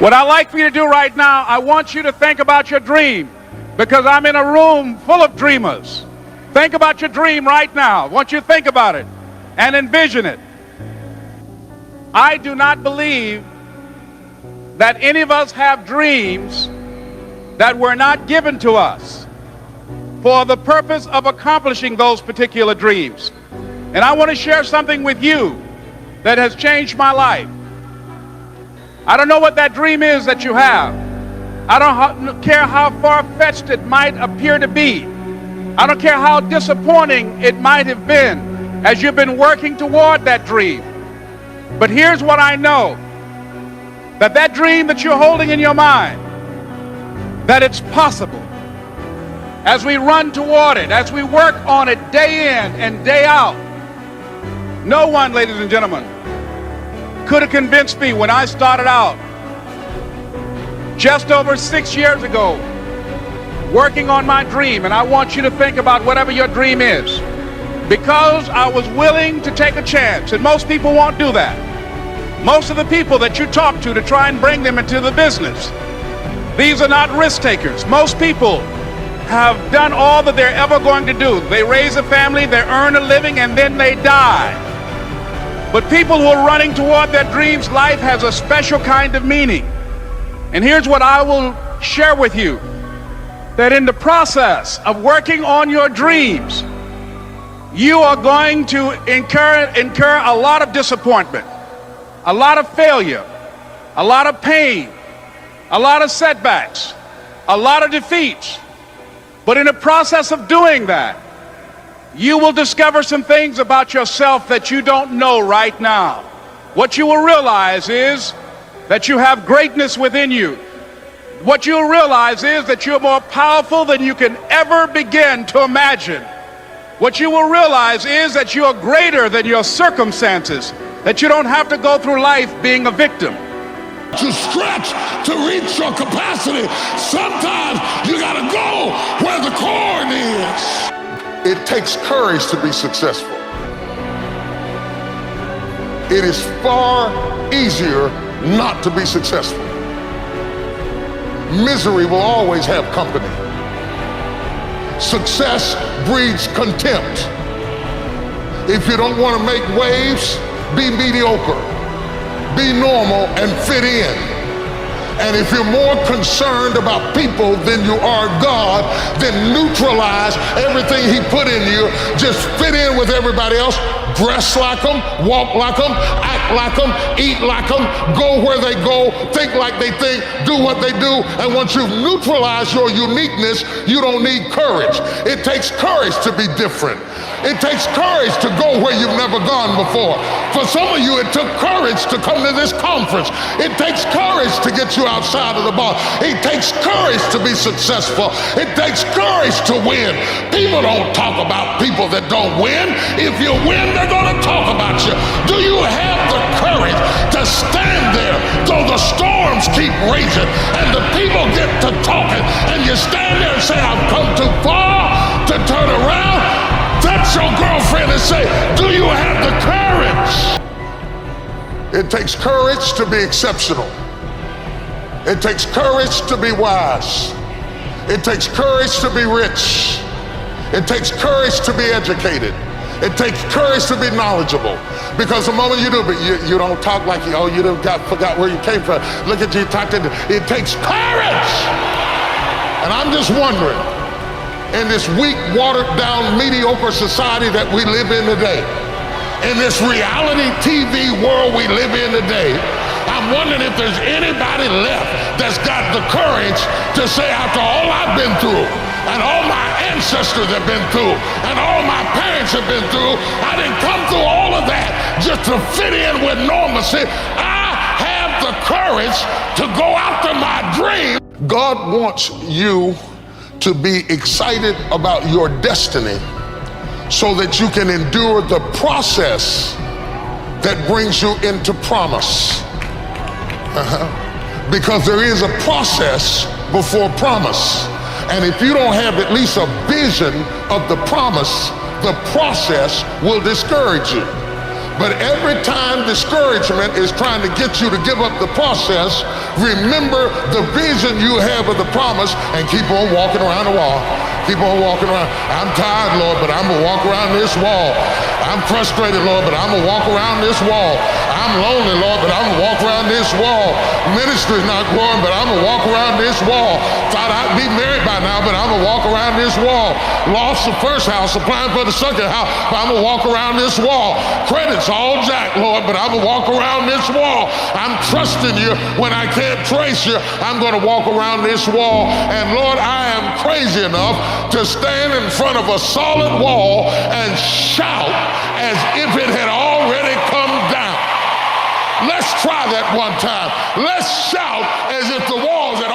What I'd like for you to do right now, I want you to think about your dream, because I'm in a room full of dreamers. Think about your dream right now. I want you to think about it and envision it. I do not believe that any of us have dreams that were not given to us for the purpose of accomplishing those particular dreams. And I want to share something with you that has changed my life. I don't know what that dream is that you have. I don't care how far-fetched it might appear to be. I don't care how disappointing it might have been as you've been working toward that dream. But here's what I know, that dream that you're holding in your mind, that it's possible. As we run toward it, as we work on it day in and day out, no one, ladies and gentlemen, could have convinced me when I started out just over 6 years ago working on my dream. And I want you to think about whatever your dream is, because I was willing to take a chance. And most people won't do that. Most of the people that you talk to try and bring them into the business, these are not risk takers. Most people have done all that they're ever going to do. They raise a family, they earn a living, and then they die. But people who are running toward their dreams, life has a special kind of meaning. And here's what I will share with you, that in the process of working on your dreams, you are going to incur a lot of disappointment, a lot of failure, a lot of pain, a lot of setbacks, a lot of defeats. But in the process of doing that, you will discover some things about yourself that you don't know right now. What you will realize is that you have greatness within you. What you'll realize is that you're more powerful than you can ever begin to imagine. What you will realize is that you are greater than your circumstances, that you don't have to go through life being a victim. To stretch, to reach your capacity, sometimes you gotta go where the cord is. It takes courage to be successful. It is far easier not to be successful. Misery will always have company. Success breeds contempt. If you don't want to make waves, be mediocre. Be normal and fit in. And if you're more concerned about people than you are God, then neutralize everything He put in you. Just fit in with everybody else. Dress like them, walk like them, act like them, eat like them, go where they go, think like they think, do what they do. And once you've neutralized your uniqueness, you don't need courage. It takes courage to be different. It takes courage to go where you've never gone before. For some of you, it took courage to come to this conference. It takes courage to get you outside of the bar. It takes courage to be successful. It takes courage to win. People don't talk about people that don't win. If you win, they're going to talk about you. Do you have the courage to stand there though the storms keep raging and the people get to talking and you stand there and say, I've come too far to turn around? That's your girlfriend and say, do you have the courage? It takes courage to be exceptional. It takes courage to be wise. It takes courage to be rich. It takes courage to be educated. It takes courage to be knowledgeable. Because the moment you do, but you don't talk like you forgot where you came from. Look at you talking. It takes courage. And I'm just wondering, in this weak, watered down, mediocre society that we live in today, in this reality TV world we live in today, I'm wondering if there's anybody left that's got the courage to say, after all I've been through, and all my ancestors have been through, and all my parents have been through, I didn't come through all of that just to fit in with normalcy. I have the courage to go after my dream. God wants you to be excited about your destiny so that you can endure the process that brings you into promise. Because there is a process before promise. And if you don't have at least a vision of the promise, the process will discourage you. But every time discouragement is trying to get you to give up the process, Remember the vision you have of the promise and keep on walking around the wall. Keep on walking around. I'm tired, Lord, but I'm going to walk around this wall. I'm frustrated, Lord, but I'm going to walk around this wall. I'm lonely, Lord, but I'm going to walk around this wall. Ministry's not growing, but I'm going to walk around this wall. Thought I'd be married by now, but I'm going to walk around this wall. Lost the first house, applying for the second house, but I'm going to walk around this wall. Credit's all jacked, Lord, but I'm going to walk around this wall. I'm trusting you when I can't trace you. I'm going to walk around this wall. And Lord, I am crazy enough to stand in front of a solid wall and shout as if it had already come down. Let's try that one time. Let's shout as if the walls had